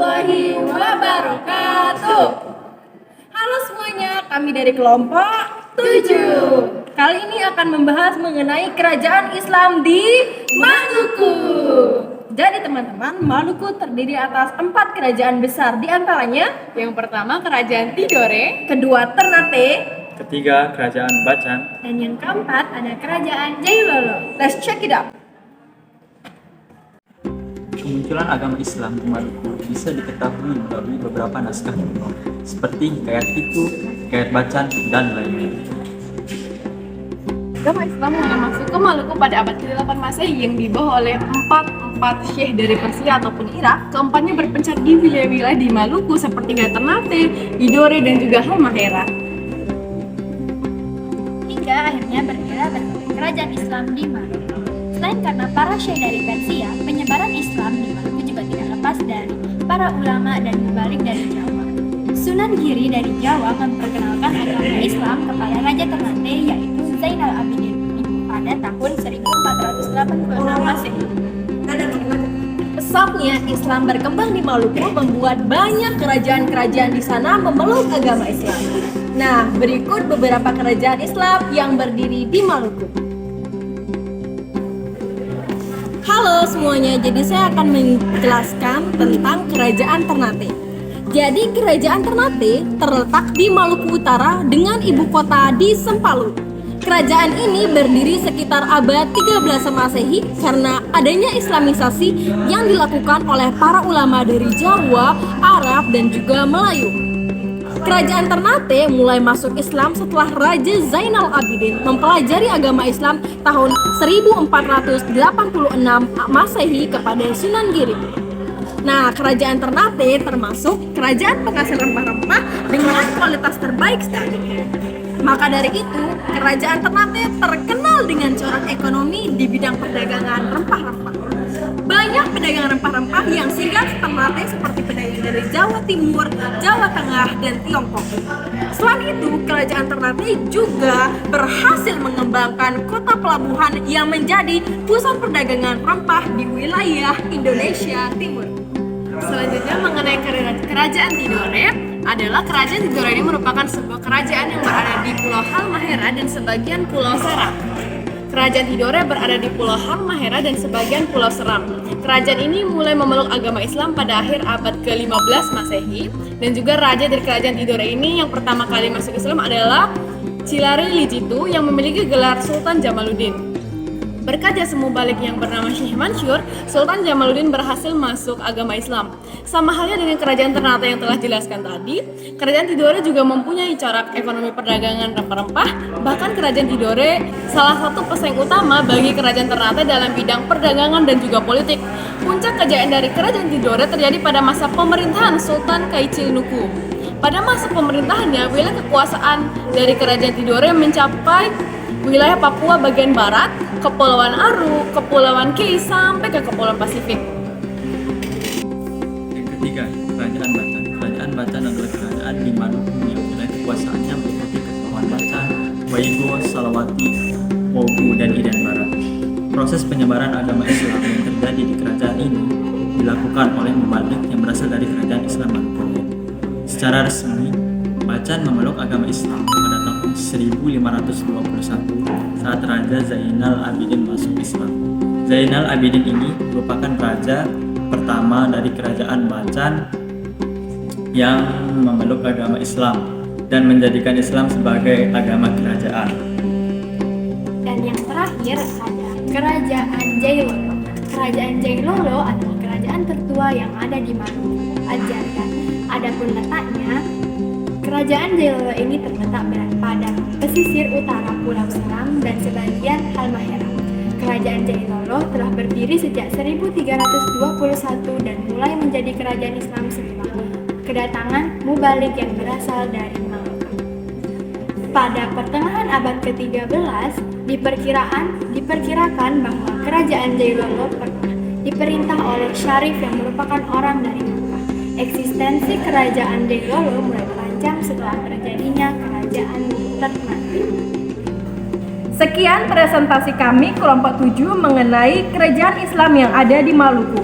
warahmatullahi wabarakatuh. Halo semuanya, kami dari kelompok 7. Kali ini akan membahas mengenai kerajaan Islam di Maluku. Jadi teman-teman, Maluku terdiri atas 4 kerajaan besar, di antaranya Yang pertama kerajaan Tidore, kedua Ternate, ketiga kerajaan Bacan, dan yang keempat ada kerajaan Jailolo. Let's check it out. Kemunculan agama Islam di Maluku bisa diketahui melalui beberapa naskah kuno, seperti Hikayat Pitu, Hikayat Bacan, dan lainnya. agama Islam mulai masuk ke Maluku pada abad ke-8 Masehi yang dibawa oleh empat syekh dari Persia ataupun Irak. Keempatnya berpencar di wilayah-wilayah di Maluku seperti Ternate, Tidore, dan juga Halmahera. Hingga akhirnya berdirilah berbagai kerajaan Islam di Maluku. Selain karena para syekh dari Persia, penyebaran Islam di Maluku juga tidak lepas dari para ulama dan mubalik dari Jawa. Sunan Giri dari Jawa memperkenalkan agama Islam kepada Raja Ternate yaitu Zainal Abidin pada tahun 1486 Masehi. Pesatnya Islam berkembang di Maluku membuat banyak kerajaan-kerajaan di sana memeluk agama Islam. Nah, berikut beberapa kerajaan Islam yang berdiri di Maluku. Halo semuanya, jadi saya akan menjelaskan tentang kerajaan Ternate. Jadi kerajaan Ternate terletak di Maluku Utara dengan ibu kota di Sempalu. Kerajaan ini berdiri sekitar abad 13 Masehi karena adanya islamisasi yang dilakukan oleh para ulama dari Jawa, Arab, dan juga Melayu. Kerajaan Ternate mulai masuk Islam setelah Raja Zainal Abidin mempelajari agama Islam tahun 1486 Masehi kepada Sunan Giri. Nah, kerajaan Ternate termasuk kerajaan penghasil rempah-rempah dengan kualitas terbaik sekali. Maka dari itu, kerajaan Ternate terkenal dengan corak ekonomi di bidang perdagangan rempah-rempah. Banyak pedagang rempah-rempah yang singgah ke Ternate seperti pedagang dari Jawa Timur, Jawa Tengah, dan Tiongkok. Selain itu, kerajaan Ternate juga berhasil mengembangkan kota pelabuhan yang menjadi pusat perdagangan rempah di wilayah Indonesia Timur. Selanjutnya mengenai kerajaan Tidore adalah kerajaan Tidore ini merupakan sebuah kerajaan yang berada di Pulau Halmahera dan sebagian Pulau Seram. Kerajaan Tidore berada di Pulau Halmahera dan sebagian Pulau Seram. Kerajaan ini mulai memeluk agama Islam pada akhir abad ke-15 Masehi dan juga raja dari kerajaan Tidore ini yang pertama kali masuk Islam adalah Cilari Lijitu yang memiliki gelar Sultan Jamaluddin. Berkat jasa mubalik yang bernama Syekh Mansur, Sultan Jamaluddin berhasil masuk agama Islam. Sama halnya dengan kerajaan Ternate yang telah dijelaskan tadi, kerajaan Tidore juga mempunyai corak ekonomi perdagangan rempah-rempah. Bahkan kerajaan Tidore salah satu pesaing utama bagi kerajaan Ternate dalam bidang perdagangan dan juga politik. Puncak kejayaan dari kerajaan Tidore terjadi pada masa pemerintahan Sultan Kaichinuku. Pada masa pemerintahannya, wilayah kekuasaan dari kerajaan Tidore mencapai wilayah Papua bagian barat, Kepulauan Aru, Kepulauan Kei, sampai ke Kepulauan Pasifik. Yang ketiga, kerajaan Bacan. Kerajaan Bacan adalah kerajaan di Maluku yang wilayah kekuasaannya meliputi Kepulauan Bacan, Waigo, Salawati, Wogu, dan Irian Barat. Proses penyebaran agama Islam yang terjadi di kerajaan ini dilakukan oleh mubalik yang berasal dari kerajaan Islam Maluku. Secara resmi, Bacan memeluk agama Islam pada tahun 1521 saat Raja Zainal Abidin masuk Islam. Zainal Abidin ini merupakan raja pertama dari kerajaan Bacan yang memeluk agama Islam dan menjadikan Islam sebagai agama kerajaan. Dan yang terakhir ada kerajaan Jailolo. Kerajaan Jailolo adalah kerajaan tertua yang ada di Maluku. Ajarkan. Adapun letaknya, kerajaan Jailolo ini terletak pada pesisir utara Pulau Seram dan sebagian Halmahera. Kerajaan Jailolo telah berdiri sejak 1321 dan mulai menjadi kerajaan Islam setelah kedatangan mubalik yang berasal dari Maluku. Pada pertengahan abad ke-13, diperkirakan bahwa kerajaan Jailolo pernah diperintah oleh Syarif yang merupakan orang dari Makkah. Eksistensi kerajaan Jailolo mulai terancam setelah terjadinya kerajaan Ternate. Sekian presentasi kami kelompok 7 mengenai kerajaan Islam yang ada di Maluku.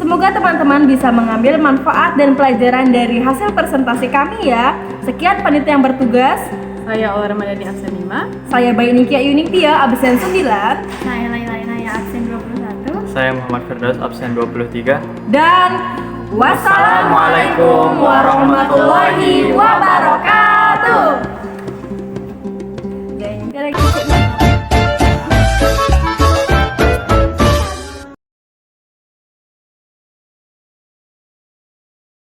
Semoga teman-teman bisa mengambil manfaat dan pelajaran dari hasil presentasi kami ya. Sekian panitia yang bertugas. Saya Aura Madani absen 5. Saya Bayi Nikia Yunitia absen 9. Saya Laila Inaya absen 21. Saya Muhammad Firdaus absen 23. Dan wassalamualaikum warahmatullahi